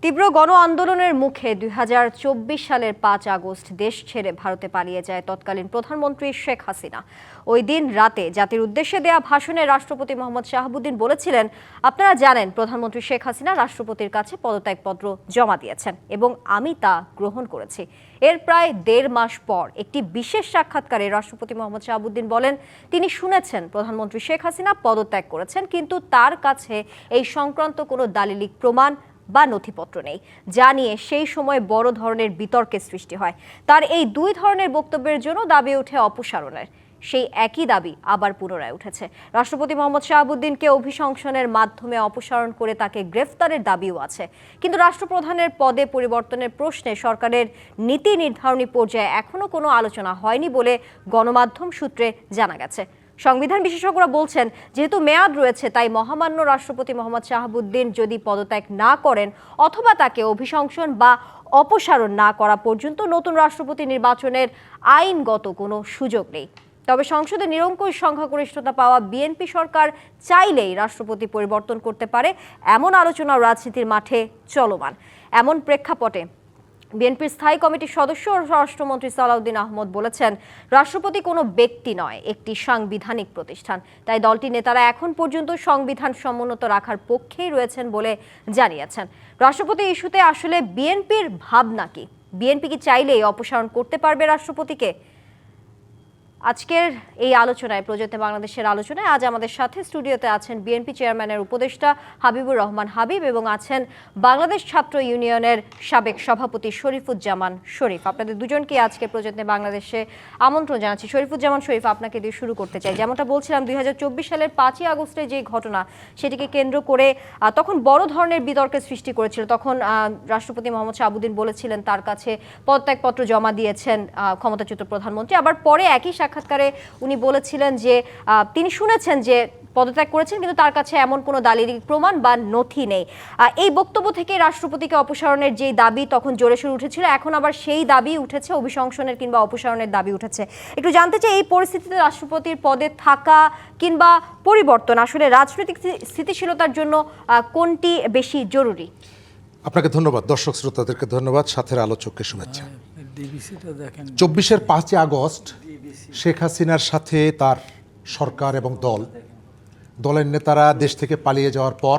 তীব্র গণ আন্দোলনের মুখে ২০২৪ সালের ৫ আগস্ট দেশ ছেড়ে ভারতে পালিয়ে যায় তৎকালীন প্রধানমন্ত্রী শেখ হাসিনা। ওই দিন রাতে জাতির উদ্দেশ্যে দেয়া ভাষণে রাষ্ট্রপতি মোহাম্মদ শাহাবুদ্দিন বলেছিলেন, আপনারা জানেন প্রধানমন্ত্রী শেখ হাসিনা রাষ্ট্রপতির কাছে পদত্যাগপত্র জমা দিয়েছেন এবং আমি তা গ্রহণ করেছি। এর প্রায় ১.৫ মাস পর একটি বিশেষ সাক্ষাৎকারে রাষ্ট্রপতি মোহাম্মদ শাহাবুদ্দিন বলেন, তিনি শুনেছেন প্রধানমন্ত্রী শেখ হাসিনা পদত্যাগ করেছেন, কিন্তু তার কাছে এই সংক্রান্ত কোনো দালিলিক প্রমাণ বা নথিপত্র নেই, যা নিয়ে সেই সময় বড় ধরনের বিতর্কের সৃষ্টি হয়। তার এই দুই ধরনের বক্তব্যের জন্য দাবি ওঠে অপসারণের। সেই একই দাবি আবার পুনরায় উঠেছে। রাষ্ট্রপতি মোহাম্মদ শাহাবুদ্দিনকে অভিশংসনের মাধ্যমে অপসারণ করে তাকে গ্রেফতারের দাবিও আছে। কিন্তু রাষ্ট্রপ্রধানের পদে পরিবর্তনের প্রশ্নে সরকারের নীতি নির্ধারণী পর্যায়ে এখনো কোনো আলোচনা হয়নি বলে গণমাধ্যম সূত্রে জানা গেছে। সংবিধান বিশেষজ্ঞরা বলছেন, যেহেতু মেয়াদ রয়েছে, তাই মহামান্য রাষ্ট্রপতি মোহাম্মদ শাহাবুদ্দিন যদি পদত্যাগ না করেন অথবা তাকে অভিশংসন বা অপসারণ না করা পর্যন্ত নতুন রাষ্ট্রপতি নির্বাচনের আইনগত কোনো সুযোগ নেই। তবে সংসদে নিরঙ্কুশ সংখ্যাগরিষ্ঠতা পাওয়া বিএনপি সরকার চাইলেই রাষ্ট্রপতি পরিবর্তন করতে পারে, এমন আলোচনা রাজনীতির মাঠে চলমান। এমন প্রেক্ষাপটে বিএনপির স্থায়ী কমিটির সদস্য ও স্বরাষ্ট্রমন্ত্রী সালাউদ্দিন আহমদ বলেছেন, রাষ্ট্রপতি কোনো ব্যক্তি নয়, একটি সাংবিধানিক প্রতিষ্ঠান। তাই দলটির নেতারা এখন পর্যন্ত সংবিধান সমুন্নত রাখার পক্ষেই রয়েছেন বলে জানিয়েছেন। রাষ্ট্রপতি ইস্যুতে আসলে বিএনপির ভাবনা কি? বিএনপি কি চাইলেই অপসারণ করতে পারবে রাষ্ট্রপতিকে? আজকের এই আলোচনায়, প্রযত্নে বাংলাদেশের আলোচনায় আজ আমাদের সাথে স্টুডিওতে আছেন বিএনপি চেয়ারম্যানের উপদেষ্টা হাবিবুর রহমান হাবিব এবং আছেন বাংলাদেশ ছাত্র ইউনিয়নের সাবেক সভাপতি শরীফুজ্জামান শরীফ। আপনাদের দুজনকে আজকে প্রযত্নে বাংলাদেশে আমন্ত্রণ জানাচ্ছি। শরীফুজ্জামান শরীফ, আপনাকে দিয়ে শুরু করতে চাই। যেমনটা বলছিলাম, ২০২৪ সালের ৫ই আগস্টের যে ঘটনা, সেটিকে কেন্দ্র করে তখন বড় ধরনের বিতর্কের সৃষ্টি করেছিল। তখন রাষ্ট্রপতি মোহাম্মদ শাহাবুদ্দিন বলেছিলেন তার কাছে পদত্যাগপত্র জমা দিয়েছেন ক্ষমতাচ্যুত প্রধানমন্ত্রী। আবার পরে একই সাক্ষাৎকারে উনি বলেছিলেন যে তিনি শুনেছেন যে পদত্যাগ করেছেন, কিন্তু তার কাছে এমন কোনো দালিলিক প্রমাণ বা নথি নেই। এই বক্তব্য থেকে রাষ্ট্রপতিকে অপসারণের যে দাবি তখন জোরে সোরে উঠেছিল, এখন আবার সেই দাবি উঠেছে, অভিশংসনের কিংবা অপসারণের দাবি উঠেছে। একটু জানতে চাই, এই পরিস্থিতিতে রাষ্ট্রপতির পদে থাকা কিংবা পরিবর্তন আসলে রাজনৈতিক স্থিতিশীলতার জন্য কোনটি বেশি জরুরি? আপনাকে ধন্যবাদ, দর্শক শ্রোতাদেরকে ধন্যবাদ, সাথের আলোচককে শুভেচ্ছা। ২৪-এর ৫ই আগস্ট শেখ হাসিনার সাথে তার সরকার এবং দলের নেতারা দেশ থেকে পালিয়ে যাওয়ার পর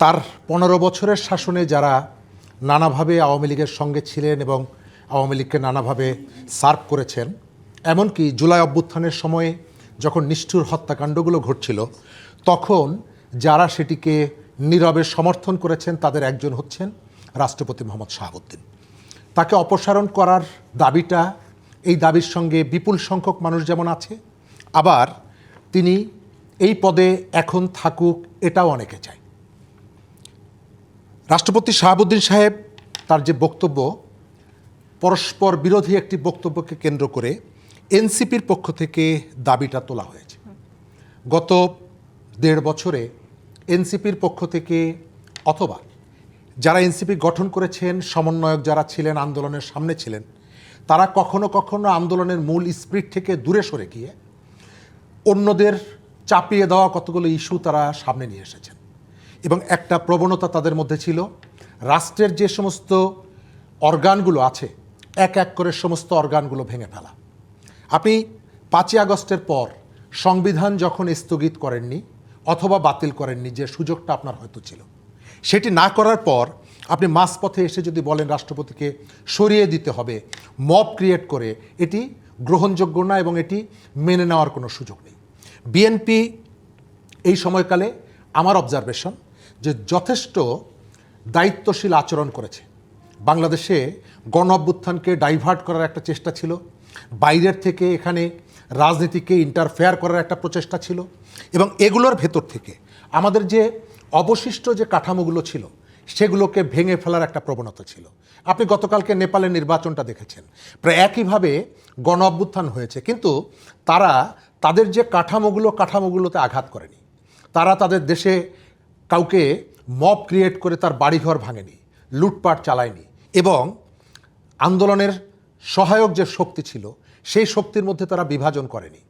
তার ১৫ বছরের শাসনে যারা নানাভাবে আওয়ামী লীগের সঙ্গে ছিলেন এবং আওয়ামী লীগকে নানাভাবে সার্ভ করেছেন, এমনকি জুলাই অভ্যুত্থানের সময়ে যখন নিষ্ঠুর হত্যাকাণ্ডগুলো ঘটছিল, তখন যারা সেটিকে নীরবে সমর্থন করেছেন তাদের একজন হচ্ছেন রাষ্ট্রপতি মোহাম্মদ শাহাবুদ্দিন। তাকে অপসারণ করার দাবিটা, এই দাবির সঙ্গে বিপুল সংখ্যক মানুষ যেমন আছে, আবার তিনি এই পদে এখন থাকুক এটাও অনেকে চায়। রাষ্ট্রপতি শাহাবুদ্দিন সাহেব তার যে বক্তব্য, পরস্পর বিরোধী একটি বক্তব্যকে কেন্দ্র করে এনসিপির পক্ষ থেকে দাবিটা তোলা হয়েছে। গত ১.৫ বছরে এনসিপির পক্ষ থেকে অথবা যারা এনসিপি গঠন করেছেন, সমন্বয়ক যারা ছিলেন, আন্দোলনের সামনে ছিলেন, তারা কখনো কখনো আন্দোলনের মূল স্পিরিট থেকে দূরে সরে গিয়ে অন্যদের চাপিয়ে দেওয়া কতগুলো ইস্যু তারা সামনে নিয়ে এসেছেন। এবং একটা প্রবণতা তাদের মধ্যে ছিল, রাষ্ট্রের যে সমস্ত অর্গানগুলো আছে এক এক করে সমস্ত অর্গানগুলো ভেঙে ফেলা। আপনি ৫ই আগস্টের পর সংবিধান যখন স্থগিত করেননি অথবা বাতিল করেননি, যে সুযোগটা আপনার হয়তো ছিল, সেটি না করার পর আপনি মাঝপথে এসে যদি বলেন রাষ্ট্রপতিকে সরিয়ে দিতে হবে, মব ক্রিয়েট করে, এটি গ্রহণযোগ্য না এবং এটি মেনে নেওয়ার কোনো সুযোগ নেই। বিএনপি এই সময়কালে আমার অবজারভেশন যে যথেষ্ট দায়িত্বশীল আচরণ করেছে। বাংলাদেশে গণ অভ্যুত্থানকে ডাইভার্ট করার একটা চেষ্টা ছিল, বাইরের থেকে এখানে রাজনীতিকে ইন্টারফেয়ার করার একটা প্রচেষ্টা ছিল, এবং এগুলোর ভেতর থেকে আমাদের যে অবশিষ্ট যে কাঠামোগুলো ছিল সেগুলোকে ভেঙে ফেলার একটা প্রবণতা ছিল। আপনি গতকালকে নেপালের নির্বাচনটা দেখেছেন, প্রায় একইভাবে গণ অভ্যুত্থান হয়েছে, কিন্তু তারা তাদের যে কাঠামোগুলোতে আঘাত করেনি। তারা তাদের দেশে কাউকে মব ক্রিয়েট করে তার বাড়িঘর ভাঙেনি, লুটপাট চালায়নি, এবং আন্দোলনের সহায়ক যে শক্তি ছিল সেই শক্তির মধ্যে তারা বিভাজন করেনি।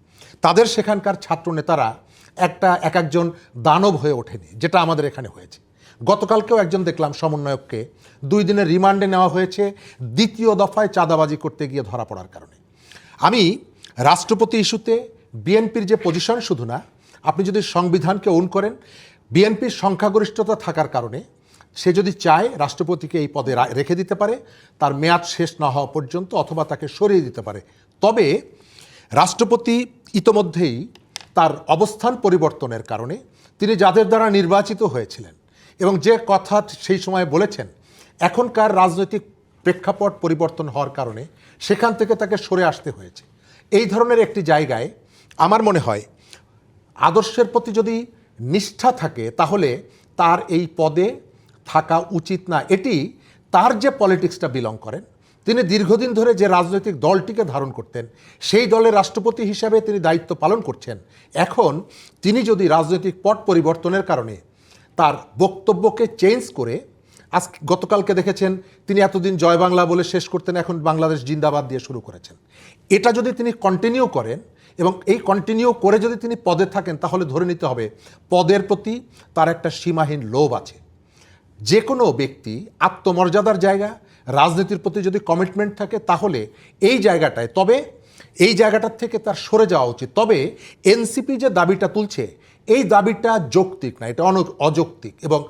তাদের সেখানকার ছাত্র নেতারা এক একজন দানব হয়ে ওঠেনি, যেটা আমাদের এখানে হয়েছে। গতকালকেও একজন দেখলাম সমন্বয়ককে 2 দিনের রিমান্ডে নেওয়া হয়েছে দ্বিতীয় দফায় চাঁদাবাজি করতে গিয়ে ধরা পড়ার কারণে। আমি রাষ্ট্রপতি ইস্যুতে বিএনপির যে পজিশন শুধু না, আপনি যদি সংবিধানকে ওন করেন, বিএনপির সংখ্যাগরিষ্ঠতা থাকার কারণে সে যদি চায় রাষ্ট্রপতিকে এই পদে রেখে দিতে পারে তার মেয়াদ শেষ না হওয়া পর্যন্ত, অথবা তাকে সরিয়ে দিতে পারে। তবে রাষ্ট্রপতি ইতোমধ্যেই তার অবস্থান পরিবর্তনের কারণে তিনি যাদের দ্বারা নির্বাচিত হয়েছিলেন এবং যে কথা সেই সময় বলেছেন, এখনকার রাজনৈতিক প্রেক্ষাপট পরিবর্তন হওয়ার কারণে সেখান থেকে তাকে সরে আসতে হয়েছে। এই ধরনের একটি জায়গায় আমার মনে হয় আদর্শের প্রতি যদি নিষ্ঠা থাকে তাহলে তার এই পদে থাকা উচিত না। এটি তার যে পলিটিক্সটা বিলং করেন, তিনি দীর্ঘদিন ধরে যে রাজনৈতিক দলটিকে ধারণ করতেন সেই দলের রাষ্ট্রপতি হিসাবে তিনি দায়িত্ব পালন করছেন। এখন তিনি যদি রাজনৈতিক পট পরিবর্তনের কারণে তার বক্তব্যকে চেঞ্জ করে, গতকালকে দেখেছেন তিনি এতদিন জয় বাংলা বলে শেষ করতেন, এখন বাংলাদেশ জিন্দাবাদ দিয়ে শুরু করেছেন। এটা যদি তিনি কন্টিনিউ করেন এবং এই কন্টিনিউ করে যদি তিনি পদে থাকেন, তাহলে ধরে নিতে হবে পদের প্রতি তার একটা সীমাহীন লোভ আছে। যে কোনো ব্যক্তি আত্মমর্যাদার জায়গা, রাজনীতির প্রতি যদি কমিটমেন্ট থাকে তাহলে এই জায়গাটায়, তবে এই জায়গাটার থেকে তার সরে যাওয়া উচিত। তবে এনসিপি যে দাবিটা তুলছে এই দাবিটা যৌক্তিক না, এটা অযৌক্তিক। এবং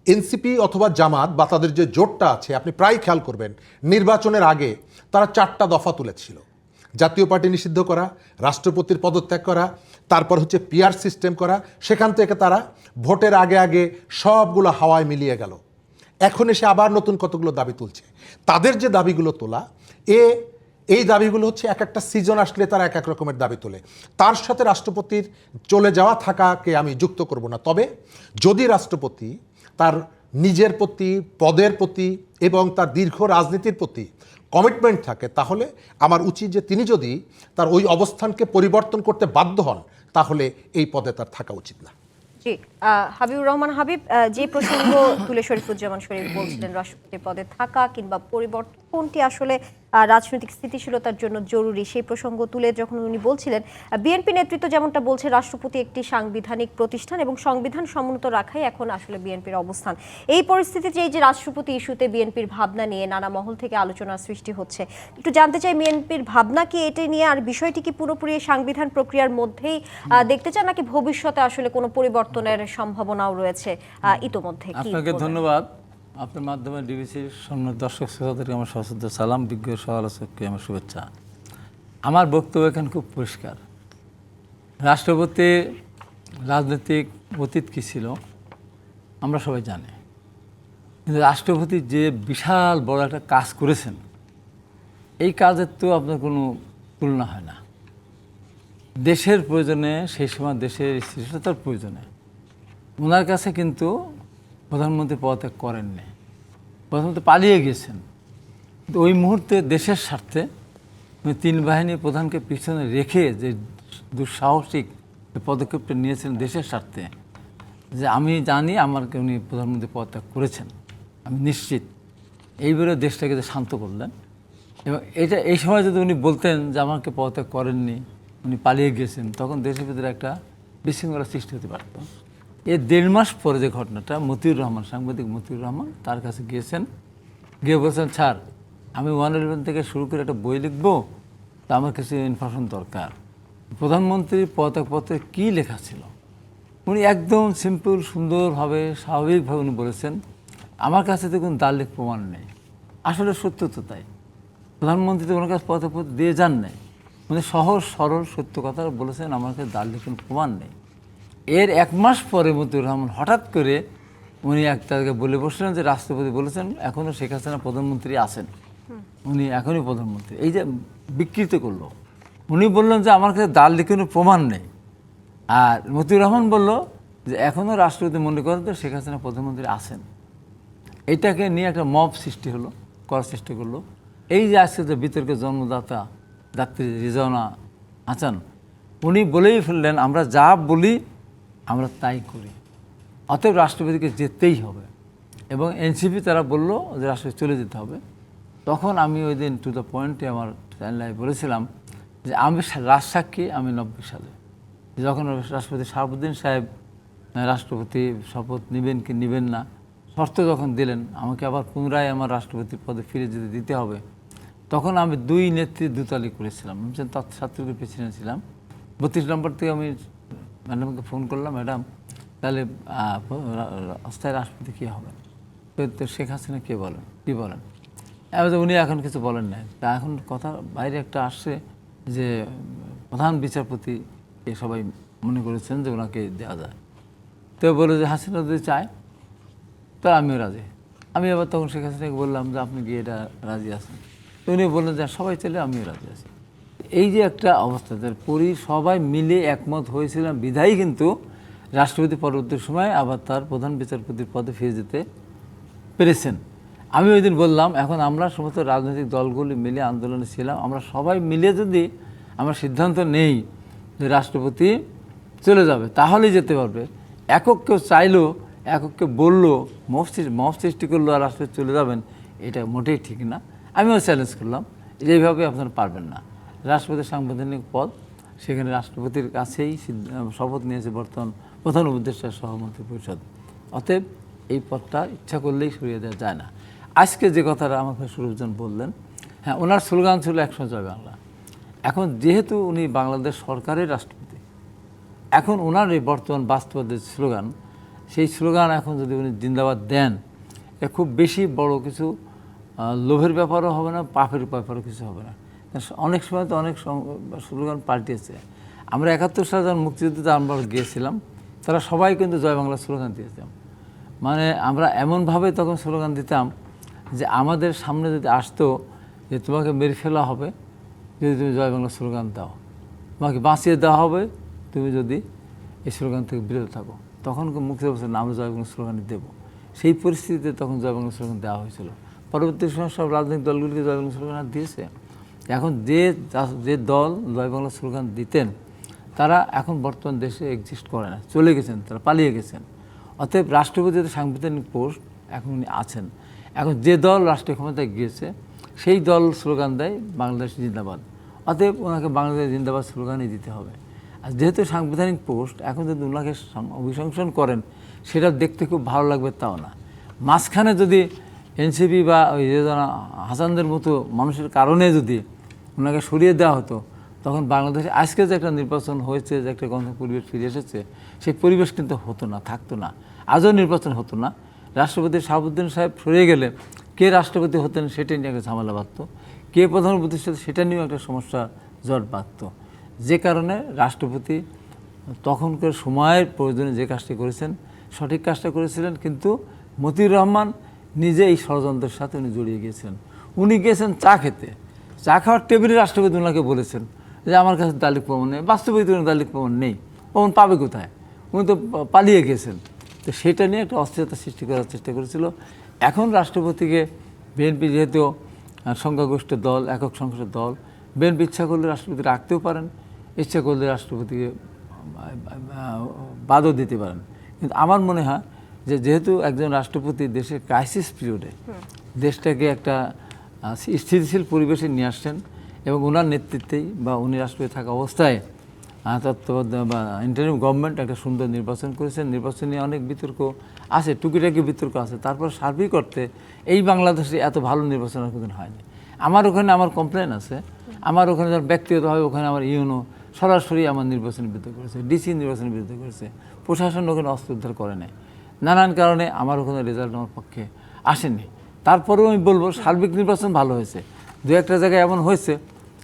এনসিপি অথবা জামাত বা তাদের যে জোটটা আছে, আপনি প্রায় খেয়াল করবেন নির্বাচনের আগে তারা 4টা দফা তুলেছিল। জাতীয় পার্টি নিষিদ্ধ করা, রাষ্ট্রপতির পদত্যাগ করা, তারপর হচ্ছে পিআর সিস্টেম করা। সেখান থেকে তারা ভোটের আগে আগে সবগুলো হাওয়ায় মিলিয়ে গেল। এখন এসে আবার নতুন কতগুলো দাবি তুলছে। তাদের যে দাবিগুলো তোলা, এই দাবিগুলো হচ্ছে এক একটা সিজন আসলে তারা এক এক রকমের দাবি তোলে। তার সাথে রাষ্ট্রপতির চলে যাওয়া থাকাকে আমি যুক্ত করব না। তবে যদি রাষ্ট্রপতি তার নিজের প্রতি, পদের প্রতি এবং তার দীর্ঘ রাজনীতির প্রতি কমিটমেন্ট থাকে, তাহলে আমার উচিত যে তিনি যদি তার ওই অবস্থানকে পরিবর্তন করতে বাধ্য হন, তাহলে এই পদে তার থাকা উচিত না। জি, হাবিবুর রহমান হাবিব, যে প্রসঙ্গ তুলে শরীফুজ্জামান শরীফ বলছিলেন রাষ্ট্রপতির পদে থাকা কিংবা পরিবর্তন কোনটি আসলে রাজনৈতিক স্থিতিশীলতার জন্য জরুরি, সেই প্রসঙ্গ তুলে যখন উনি বলছিলেন, বিএনপি নেতৃত্ব যেমনটা বলছে রাষ্ট্রপতি একটি সাংবিধানিক প্রতিষ্ঠান এবং সংবিধান সমুন্নত রাখাই এখন আসলে বিএনপির অবস্থান। এই পরিস্থিতিতে এই যে রাষ্ট্রপতি ইস্যুতে বিএনপির ভাবনা নিয়ে নানা মহল থেকে আলোচনার সৃষ্টি হচ্ছে, একটু জানতে চাই বিএনপির ভাবনা কি এটি নিয়ে, আর বিষয়টি কি পুরোপুরি সাংবিধান প্রক্রিয়ার মধ্যেই দেখতে চান নাকি ভবিষ্যতে আসলে কোনো পরিবর্তনের সম্ভাবনাও রয়েছে ইতোমধ্যে? আপনাকে ধন্যবাদ। আপনার মাধ্যমে ডিবিসির সম্মানিত দর্শক শ্রোতাদেরকে আমার সশ্রদ্ধ সালাম, বিজ্ঞ সমালোচককে আমার শুভেচ্ছা। আমার বক্তব্য এখানে খুব পরিষ্কার। রাষ্ট্রপতি রাজনৈতিক অতীত কী ছিল আমরা সবাই জানি, কিন্তু রাষ্ট্রপতি যে বিশাল বড় একটা কাজ করেছেন, এই কাজের তো আপনার কোনো তুলনা হয় না। দেশের প্রয়োজনে, সেই সময় দেশের স্থিতিশীলতার প্রয়োজনে ওনার কাছে কিন্তু প্রধানমন্ত্রী পদত্যাগ করেননি, প্রধানমন্ত্রী পালিয়ে গেছেন। কিন্তু ওই মুহূর্তে দেশের স্বার্থে উনি 3 বাহিনী প্রধানকে পিছনে রেখে যে দুঃসাহসিক পদক্ষেপটা নিয়েছেন দেশের স্বার্থে, যে আমি জানি আমাকে উনি প্রধানমন্ত্রী পদত্যাগ করেছেন, আমি নিশ্চিত, এইবারে দেশটাকে যে শান্ত করলেন। এবং এই সময় যদি উনি বলতেন যে আমাকে পদত্যাগ করেননি, উনি পালিয়ে গেছেন, তখন দেশের ভিতরে একটা বিশৃঙ্খলা সৃষ্টি হতে পারত। এর 1.5 মাস পরে যে ঘটনাটা, মতিউর রহমান, সাংবাদিক মতিউর রহমান তার কাছে গিয়েছেন, গিয়ে বলছেন, স্যার আমি 111 থেকে শুরু করে একটা বই লিখবো, তা আমার কিছু ইনফরমেশন দরকার। প্রধানমন্ত্রীর পদত্যাগপত্রে কী লেখা ছিল উনি একদম সিম্পল সুন্দরভাবে স্বাভাবিকভাবে উনি বলেছেন, আমার কাছে তো কোনো দালিলিক প্রমাণ নেই। আসলে সত্য তো তাই, প্রধানমন্ত্রী তো ওনার কাছে পদত্যাগপত্র দিয়ে যান নাই। উনি সহজ সরল সত্য কথা বলেছেন, আমার কাছে দালিলিক কোনো প্রমাণ নেই। এর 1 মাস পরে মতিউর রহমান হঠাৎ করে উনি তাকে বলে বসলেন যে রাষ্ট্রপতি বলেছেন এখনও শেখ হাসিনা প্রধানমন্ত্রী আছেন, উনি এখনই প্রধানমন্ত্রী। এই যে বিকৃত করলো, উনি বললেন যে আমার কাছে দালিলিক কোনো প্রমাণ নেই। আর মতিউর রহমান বলল যে এখনও রাষ্ট্রপতি মনে করেন তো শেখ হাসিনা প্রধানমন্ত্রী আছেন। এটাকে নিয়ে একটা মব সৃষ্টি হলো, করার চেষ্টা করলো। এই যে আজকে যে বিতর্কের জন্মদাতা ডাক্তার রিজওয়ানা হাসান, উনি বলেই ফেললেন আমরা যা বলি আমরা তাই করি, অতএব রাষ্ট্রপতিকে যেতেই হবে। এবং এনসিপি তারা বলল যে রাষ্ট্রপতি চলে যেতে হবে। তখন আমি ওই দিন টু দ্য পয়েন্টে আমার চ্যানেলে বলেছিলাম যে আমি রাজসাক্ষী, আমি 90 সালে যখন রাষ্ট্রপতি শাহাবুদ্দিন সাহেব রাষ্ট্রপতি শপথ নেবেন কি নেবেন না, শর্ত যখন দিলেন আমাকে আবার পুনরায় আমার রাষ্ট্রপতির পদে ফিরে যেতে দিতে হবে, তখন আমি দুই নেত্রীর দুতালি করেছিলাম। আমি ছাত্রলীগের প্রেসিডেন্ট ছিলাম। 32 নম্বর থেকে আমি ম্যাডামকে ফোন করলাম, ম্যাডাম তাহলে অস্থায়ী রাষ্ট্রপতি কী হবে, তো শেখ হাসিনা কে বলেন, কী বলেন? উনি এখন কিছু বলেন নাই। তা এখন কথা বাইরে একটা আসছে যে প্রধান বিচারপতিকে সবাই মনে করেছেন যে ওনাকে দেওয়া যায়। তো বলে যে হাসিনা যদি চায় তো আমিও রাজি। আমি আবার তখন শেখ হাসিনাকে বললাম যে আপনি কি এটা রাজি আছেন? তো উনি বললেন যে সবাই চলে, আমিও রাজি আছি। এই যে একটা অবস্থা, সবাই মিলে একমত হয়েছিলাম বিধায়ী কিন্তু রাষ্ট্রপতি পরবর্তী সময় আবার তার প্রধান বিচারপতির পদে ফিরে যেতে পেরেছেন। আমি ওই দিন বললাম, এখন আমরা সমস্ত রাজনৈতিক দলগুলি মিলে আন্দোলনে ছিলাম, আমরা সবাই মিলে যদি আমরা সিদ্ধান্ত নেই যে রাষ্ট্রপতি চলে যাবে তাহলেই যেতে পারবে। একক কেউ চাইলো, একক কেউ বললো, মব সৃষ্টি করলো আর রাষ্ট্রপতি চলে যাবেন, এটা মোটেই ঠিক না। আমিও চ্যালেঞ্জ করলাম যে এইভাবে আপনারা পারবেন না। রাষ্ট্রপতির সাংবিধানিক পদ, সেখানে রাষ্ট্রপতির কাছেই শপথ নিয়েছে বর্তমান প্রধান উপদেষ্টা সহমন্ত্রী পরিষদ। অতএব এই পদটা ইচ্ছা করলেই সরিয়ে দেওয়া যায় না। আজকে যে কথাটা আমার ভাই সুরুজন বললেন, হ্যাঁ ওনার স্লোগান ছিল 100 জয় বাংলা। এখন যেহেতু উনি বাংলাদেশ সরকারের রাষ্ট্রপতি, এখন ওনার এই বর্তমান বাস্তবতার স্লোগান, সেই স্লোগান এখন যদি উনি জিন্দাবাদ দেন, এ খুব বেশি বড় কিছু লোভের ব্যাপারও হবে না, পাপের ব্যাপারও কিছু হবে না। অনেক সময় তো অনেক স্লোগান পাল্টিয়েছে। আমরা 71 সালে যখন মুক্তিযুদ্ধে আমরা গিয়েছিলাম, তারা সবাই কিন্তু জয় বাংলা স্লোগান দিয়েছিলাম। মানে আমরা এমনভাবে তখন স্লোগান দিতাম যে আমাদের সামনে যদি আসতো যে তোমাকে মেরে ফেলা হবে যদি তুমি জয় বাংলা স্লোগান দাও, তোমাকে বাঁচিয়ে দেওয়া হবে তুমি যদি এই স্লোগান থেকে বিরত থাকো, তখন মুক্তিযুদ্ধ না আমরা জয় বাংলা স্লোগান দেবো। সেই পরিস্থিতিতে তখন জয় বাংলা স্লোগান দেওয়া হয়েছিল। পরবর্তী সময় সব রাজনৈতিক দলগুলিকে জয় বাংলা স্লোগান দিয়েছে। এখন যে দল জয় বাংলা স্লোগান দিতেন তারা এখন বর্তমান দেশে এক্সিস্ট করে না, চলে গেছেন, তারা পালিয়ে গেছেন। অতএব রাষ্ট্রপতির সাংবিধানিক পোস্ট এখন উনি আছেন। এখন যে দল রাষ্ট্রীয় ক্ষমতায় গিয়েছে সেই দল স্লোগান দেয় বাংলাদেশ জিন্দাবাদ, অতএব ওনাকে বাংলাদেশ জিন্দাবাদ স্লোগানই দিতে হবে। আর যেহেতু সাংবিধানিক পোস্ট, এখন যদি ওনাকে অভিশংসন করেন সেটা দেখতে খুব ভালো লাগবে তাও না। মাঝখানে যদি এনসিপি বা ওই যে হাসানদের মতো মানুষের কারণে যদি ওনাকে সরিয়ে দেওয়া হতো, তখন বাংলাদেশে আজকে যে একটা নির্বাচন হয়েছে, যে একটা গণ পরিবেশ ফিরে এসেছে, সেই পরিবেশ কিন্তু হতো না, থাকতো না, আজও নির্বাচন হতো না। রাষ্ট্রপতি শাহাবুদ্দিন সাহেব সরিয়ে গেলে কে রাষ্ট্রপতি হতেন সেটা নিয়ে একটা ঝামেলা বাঁধত, কে প্রধান উপদেষ্টা সেটা নিয়েও একটা সমস্যা জট বাঁধত। যে কারণে রাষ্ট্রপতি তখনকার সময়ের প্রয়োজনে যে কাজটি করেছেন সঠিক কাজটা করেছিলেন, কিন্তু মতিউর রহমান নিজে এই ষড়যন্ত্রের সাথে উনি জড়িয়ে গিয়েছেন। উনি গিয়েছেন চা খেতে, চা খাওয়ার টেবিলে রাষ্ট্রপতি ওনাকে বলেছেন যে আমার কাছে দালিক প্রমাণ নেই। বাস্তবিক দালিক প্রমাণ নেই, প্রমাণ পাবে কোথায়? উনি তো পালিয়ে গেছেন। তো সেটা নিয়ে একটা অস্থিরতা সৃষ্টি করার চেষ্টা করেছিল। এখন রাষ্ট্রপতিকে বিএনপি যেহেতু সংখ্যাগরিষ্ঠ দল, একক সংসদের দল, বিএনপি ইচ্ছা করলে রাষ্ট্রপতি রাখতেও পারেন, ইচ্ছা করলে রাষ্ট্রপতিকে বাদও দিতে পারেন। কিন্তু আমার মনে হয় যে যেহেতু একজন রাষ্ট্রপতি দেশের ক্রাইসিস পিরিয়ডে দেশটাকে একটা স্থিতিশীল পরিবেশে নিয়ে আসছেন, এবং ওনার নেতৃত্বেই বা উনি রাষ্ট্রপতি থাকা অবস্থায় তত্ত্বাবধায়ক বা ইন্টারিম গভর্নমেন্ট একটা সুন্দর নির্বাচন করেছেন। নির্বাচন নিয়ে অনেক বিতর্ক আছে, টুকিটাকি বিতর্ক আছে, তারপর সার্বিক অর্থে এই বাংলাদেশে এত ভালো নির্বাচন আর কোনোদিন হয়নি। আমার ওখানে আমার কমপ্লেন আছে, আমার ওখানে যার ব্যক্তিগতভাবে ওখানে আমার ইউনো সরাসরি আমার নির্বাচনের বিরুদ্ধে করেছে, ডিসি নির্বাচনের বিরুদ্ধে করেছে, প্রশাসন ওখানে অস্ত্র উদ্ধার করে নেয়, নানান কারণে আমার ওখানে রেজাল্ট আমার পক্ষে আসেনি। তারপরেও আমি বলবো সার্বিক নির্বাচন ভালো হয়েছে, দু একটা জায়গায় এমন হয়েছে।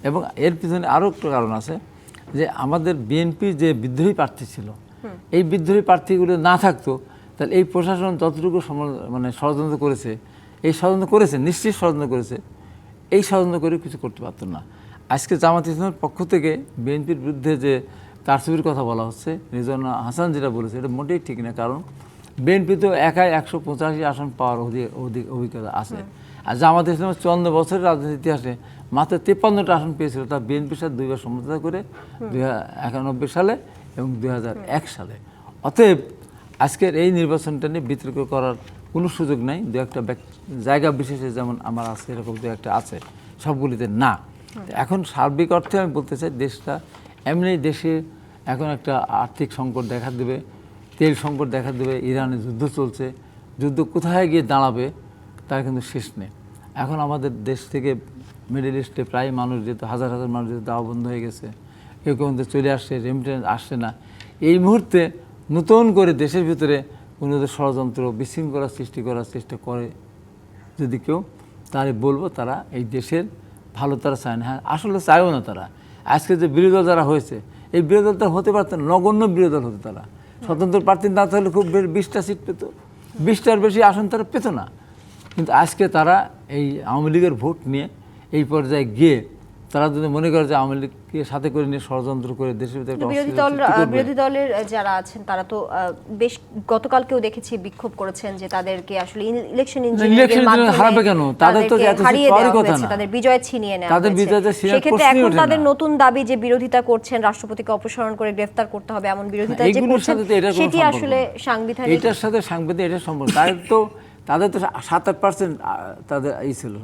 এবং এর পিছনে আরও একটা কারণ আছে যে আমাদের বিএনপি যে বিদ্রোহী প্রার্থী ছিল, এই বিদ্রোহী প্রার্থীগুলো না থাকতো তাহলে এই প্রশাসন যতটুকু মানে ষড়যন্ত্র করেছে, এই ষড়যন্ত্র করেছে, নিশ্চিত ষড়যন্ত্র করেছে, এই ষড়যন্ত্র করে কিছু করতে পারতো না। আজকে জামাত ইসলামের পক্ষ থেকে বিএনপির বিরুদ্ধে যে কারচুপির কথা বলা হচ্ছে, রিজওয়ানা হাসান যেটা বলেছে, এটা মোটেই ঠিক না। কারণ বিএনপি তো একাই 185 আসন পাওয়ার অভিজ্ঞতা আছে, আর জামাত ইসলামের 54 বছরের রাজনীতির ইতিহাসে মাত্র 53টা আসন পেয়েছিল, তা বিএনপির সাথে দুইবার সমঝোতা করে 1991 সালে এবং 2001 সালে। অতএব আজকের এই নির্বাচনটা নিয়ে বিতর্ক করার কোনো সুযোগ নাই। দু একটা জায়গা বিশেষে যেমন আমার আছে, এরকম দু একটা আছে, সবগুলিতে না। এখন সার্বিক অর্থে আমি বলতে চাই দেশটা এমনি, দেশে এখন একটা আর্থিক সংকট দেখা দেবে, তেল সংকট দেখা দেবে, ইরানে যুদ্ধ চলছে, যুদ্ধ কোথায় গিয়ে দাঁড়াবে তার কিন্তু শেষ নেই। এখন আমাদের দেশ থেকে মিডল ইস্টে প্রায় মানুষ যেত, হাজার হাজার মানুষ যেত, দাওয়া বন্ধ হয়ে গেছে, কেউ কেউ কিন্তু চলে আসছে, রেমিটেন্স আসছে না। এই মুহূর্তে নতুন করে দেশের ভিতরে কোনো ষড়যন্ত্র বিশৃঙ্খলা সৃষ্টি করার চেষ্টা করে যদি কেউ, তাহলে বলবো তারা এই দেশের ভালো তারা চায় না। হ্যাঁ, আসলে চায়ও না তারা। আজকে যে বিরোধী দল যারা হয়েছে, এই বিরোধী দল তারা হতে পারতেন, নগণ্য বিরোধী দল হতো তারা। স্বতন্ত্র প্রার্থী না থাকলে খুব 20টা সিট পেত, 20টার বেশি আসন তারা পেত না। কিন্তু আজকে তারা এই আওয়ামী লীগের ভোট নিয়ে এই পর্যায়ে গিয়ে তারা যদি মনে করে যে আওয়ামী লীগকে সাথে করে নিয়ে ষড়যন্ত্র করে দেশের ভিতরে একটা বিরোধী দলের যারা আছেন তারা তো বেশ গতকালকেও দেখেছি বিক্ষোভ করেছেন যে তাদেরকে আসলে ইলেকশন ইঞ্জিনিয়ারিং হারাবে কেন, তাদের তো এত কথা না, তাদের বিজয় ছিনিয়ে নেওয়া তাদের হয়েছে। বিজয়টা সেক্ষেত্রে এখন তাদের নতুন দাবি যে বিরোধিতা করছেন, রাষ্ট্রপতিকে অপসারণ করে গ্রেফতার করতে হবে এমন বিরোধিতা যে করছেন, সেটি আসলে সাংবিধানিক, এটার সাথে সাংবিধানিক এটা সম্পর্ক। তাদের তো 7-8% তাদের এই ছিল,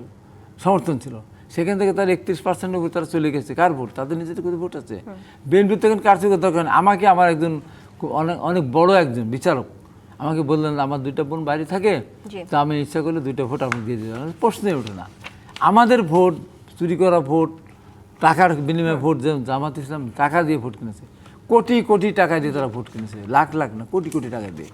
সমর্থন ছিল, সেখান থেকে তার 31% উপর তারা চলে গেছে। কার ভোট? তাদের নিজেদের কোনো ভোট আছে। বিএনপির তো এখন কার্যকর দরকার নেই। আমাকে আমার একজন অনেক অনেক বড় একজন বিচারক আমাকে বললেন, আমার 2টা বোন বাইরে থাকে, তো আমি ইচ্ছা করলে 2টা ভোট আপনি দিয়ে দিলাম। প্রশ্নই ওঠে না। আমাদের ভোট, চুরি করা ভোট, টাকার বিনিময়ে ভোট, যেমন জামাত ইসলাম টাকা দিয়ে ভোট কিনেছে, কোটি কোটি টাকা দিয়ে তারা ভোট কিনেছে, লাখ লাখ না, কোটি কোটি টাকা দিয়ে।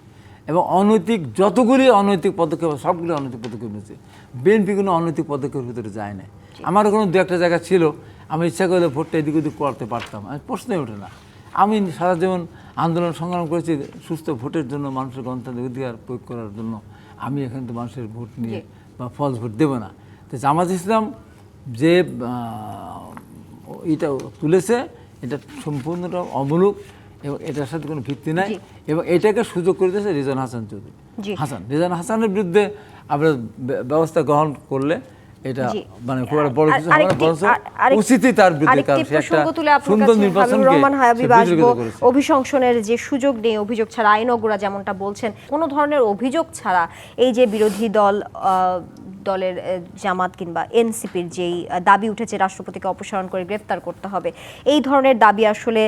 এবং অনৈতিক যতগুলি অনৈতিক পদক্ষেপ, সবগুলি অনৈতিক পদক্ষেপ নিয়েছে। বিএনপি কোনো অনৈতিক পদক্ষেপের ভিতরে যায় না। আমারও কোনো 2-1টা জায়গা ছিল আমি ইচ্ছা করলে ভোটটা এদিক ওদিক করতে পারতাম, আমি প্রশ্নই ওঠে না। আমি সারা জীবন আন্দোলন সংগ্রাম করেছি সুস্থ ভোটের জন্য, মানুষের গণতান্ত্রিক অধিকার প্রয়োগ করার জন্য। আমি এখানে তো মানুষের ভোট নিয়ে বা ফলস ভোট দেবো না। তো জামাত ইসলাম যে এটা তুলেছে, এটা সম্পূর্ণটা অমূলক এবং এটার সাথে কোনো ভিত্তি নাই। এবং এটাকে সুযোগ করে দিয়েছে রিজওয়ান হাসান চৌধুরী। রিজওয়ান হাসানের বিরুদ্ধে আমরা ব্যবস্থা গ্রহণ করলে এটা মানে খুব বড় কিছু হবে না, উচিতই তার বিরুদ্ধে, কারণ সে একটা সুন্দর নির্বাচনকে অভিশংসনের যে সুযোগ নেই, অভিযোগ ছাড়া আইন অগ্রা যেমনটা বলছেন, কোনো ধরনের অভিযোগ ছাড়া এই যে বিরোধী দলের জামাত কিংবা এনসিপির যেই দাবি উঠেছে রাষ্ট্রপতিকে অপসারণ করে গ্রেফতার করতে হবে, এই ধরনের দাবি আসলে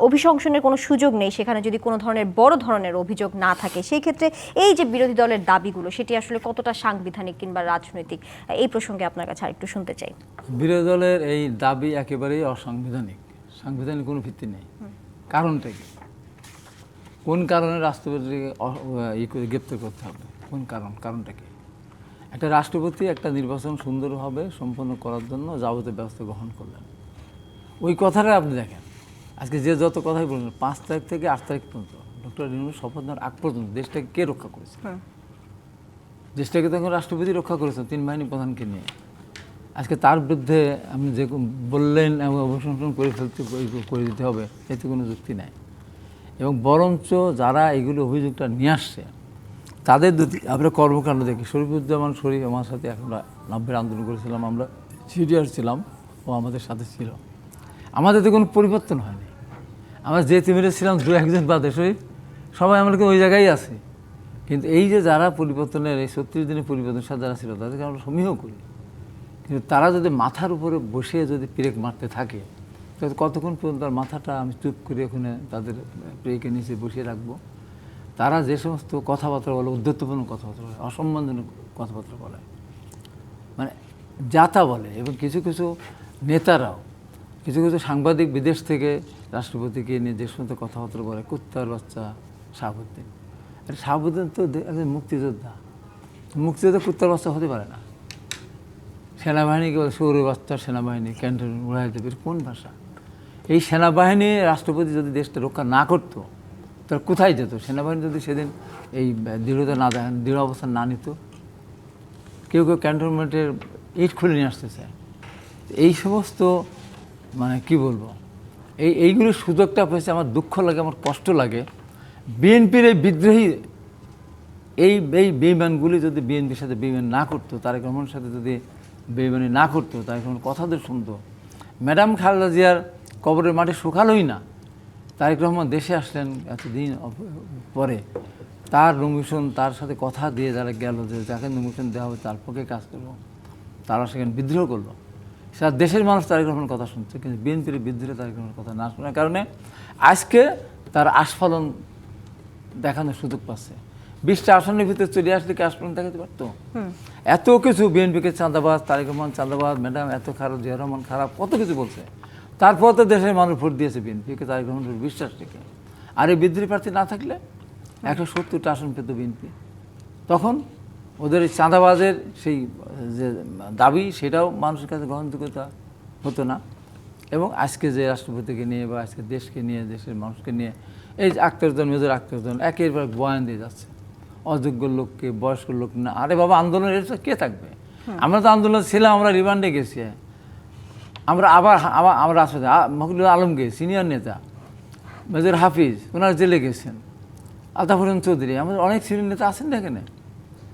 অভিশংসনের কোনো সুযোগ নেই। সেখানে যদি কোনো ধরনের বড় ধরনের অভিযোগ না থাকে, সেই ক্ষেত্রে এই যে বিরোধী দলের দাবিগুলো, সেটি আসলে কতটা সাংবিধানিক কিংবা রাজনৈতিক, এই প্রসঙ্গে আপনার কাছে আরেকটু শুনতে চাই। বিরোধী দলের এই দাবি একেবারেই অসাংবিধানিক, সাংবিধানিক কোনো ভিত্তি নেই। কারণটা কি? কোন কারণে রাষ্ট্রপতিকে গ্রেপ্তার করতে হবে? কোন কারণটা কি? একটা রাষ্ট্রপতি একটা নির্বাচন সুন্দরভাবে সম্পন্ন করার জন্য যাবতীয় ব্যবস্থা গ্রহণ করলেন। ওই কথাটা আপনি দেখেন, আজকে যে যত কথাই বললেন, 5 তারিখ থেকে 8 তারিখ পর্যন্ত ডক্টর ইউনূস শপথ নেওয়ার আগ পর্যন্ত দেশটাকে কে রক্ষা করেছে? দেশটাকে তখন রাষ্ট্রপতি রক্ষা করেছেন 3 বাহিনী প্রধানকে নিয়ে। আজকে তার বিরুদ্ধে আপনি যে বললেন অবসংরক্ষণ করে দিতে হবে, এতে কোনো যুক্তি নাই। এবং বরঞ্চ যারা এগুলো অভিযোগটা নিয়ে আসছে তাদের যদি আমরা কর্মকাণ্ড দেখি, শরীফুজ্জামান শরীফ আমার সাথে আমরা 90-এর আন্দোলন করেছিলাম, আমরা সিনিয়র ছিলাম, ও আমাদের সাথে ছিল, আমাদের তো কোনো পরিবর্তন হয়নি। আমরা যে টিমের ছিলাম 2-1 জন বাদে শরীফ, সবাই আমরা ওই জায়গায় আছি। কিন্তু এই যে যারা পরিবর্তনের এই 36 দিনের পরিবর্তনের সাথে যারা ছিল, তাদেরকে আমরা সমীহ করি। কিন্তু তারা যদি মাথার উপরে বসে যদি পেরেক মারতে থাকে, তাহলে কতক্ষণ পর্যন্ত তার মাথাটা আমি চুপ করে ওখানে তাদের পেরেকের নিচে বসিয়ে রাখবো? তারা যে সমস্ত কথাবার্তা বলে, উদ্ধত্যপূর্ণ কথাবার্তা বলে, অসম্মানজনক কথাবার্তা বলে, মানে যাতা বলে। এবং কিছু কিছু নেতারাও, কিছু কিছু সাংবাদিক বিদেশ থেকে রাষ্ট্রপতিকে নিয়ে যে সমস্ত কথাবার্তা বলে, কুত্তার বাচ্চা শাহাবুদ্দিন। আর শাহাবুদ্দিন তো একজন মুক্তিযোদ্ধা, মুক্তিযোদ্ধা কুত্তার বাচ্চা হতে পারে না। সেনাবাহিনীকে সৌর বাচ্চা সেনাবাহিনী ক্যান্টন উড়াই দেবে, কোন ভাষা? এই সেনাবাহিনী রাষ্ট্রপতি যদি দেশটা রক্ষা না করতো, তার কোথায় যেত? সেনাবাহিনী যদি সেদিন এই দৃঢ়তা না দেন, দৃঢ় অবস্থান না নিত, কেউ কেউ ক্যান্টনমেন্টের ইট খুলে নিয়ে আসতে চায়। এই সমস্ত মানে কি বলবো, এইগুলোর সুযোগটা পেয়েছে। আমার দুঃখ লাগে, আমার কষ্ট লাগে। বিএনপির এই বিদ্রোহী এই বেইমানগুলি যদি বিএনপির সাথে বেইমান না করতো, তারেক রহমানের সাথে যদি বেইমানি না করতো, তারেক রহমান কথাদের শুনতো, ম্যাডাম খালেদা জিয়ার কবরের মাঠে শুকালোই না। তারেক রহমান দেশে আসলেন এতদিন পরে, তার নমিশন, তার সাথে কথা দিয়ে যারা গেল যে যাকে নমিশন দেওয়া হবে তার পক্ষে কাজ করবো, তারা সেখানে বিদ্রোহ করলো। সারা দেশের মানুষ তারেক রহমানের কথা শুনছে, কিন্তু বিএনপির বিদ্রোহে তারেক রহমানের কথা না শোনার কারণে আজকে তার আস্ফালন দেখানোর সুযোগ পাচ্ছে। 20টা আসনের ভিতরে চলে আসলে কি আসন দেখাতে পারতো? এত কিছু বিএনপিকে চাঁদাবাজ, তারেক রহমান চাঁদাবাজ, ম্যাডাম এত খারাপ, জিয়া রহমান খারাপ, কত কিছু বলছে। তারপর তো দেশের মানুষ ভোট দিয়েছে বিএনপিকে, তারেক রহমানের বিশ্বাস থেকে। আর এই বিদ্রোহী প্রার্থী না থাকলে 170টা আসন পেত বিএনপি। তখন ওদের এই চাঁদাবাজের সেই যে দাবি, সেটাও মানুষের কাছে গ্রহণযোগ্যতা হতো না। এবং আজকে যে রাষ্ট্রপতিকে নিয়ে বা আজকে দেশকে নিয়ে, দেশের মানুষকে নিয়ে এই যে আক্তারুজ্জামান, মেজর আক্তারুজ্জামান একের পর এক বয়ান দিয়ে যাচ্ছে, অযোগ্য লোককে, বয়স্ক লোক না। আরে বাবা, আন্দোলনের এটা কে থাকবে? আমরা তো আন্দোলন ছিলাম, আমরা রিমান্ডে গেছি, আমরা আমরা আসলে মকবুল আলমকে সিনিয়র নেতা, মেজর হাফিজ ওনারা জেলে গেছেন, আলতাফ হোসেন চৌধুরী, আমাদের অনেক সিনিয়র নেতা আছেন না এখানে।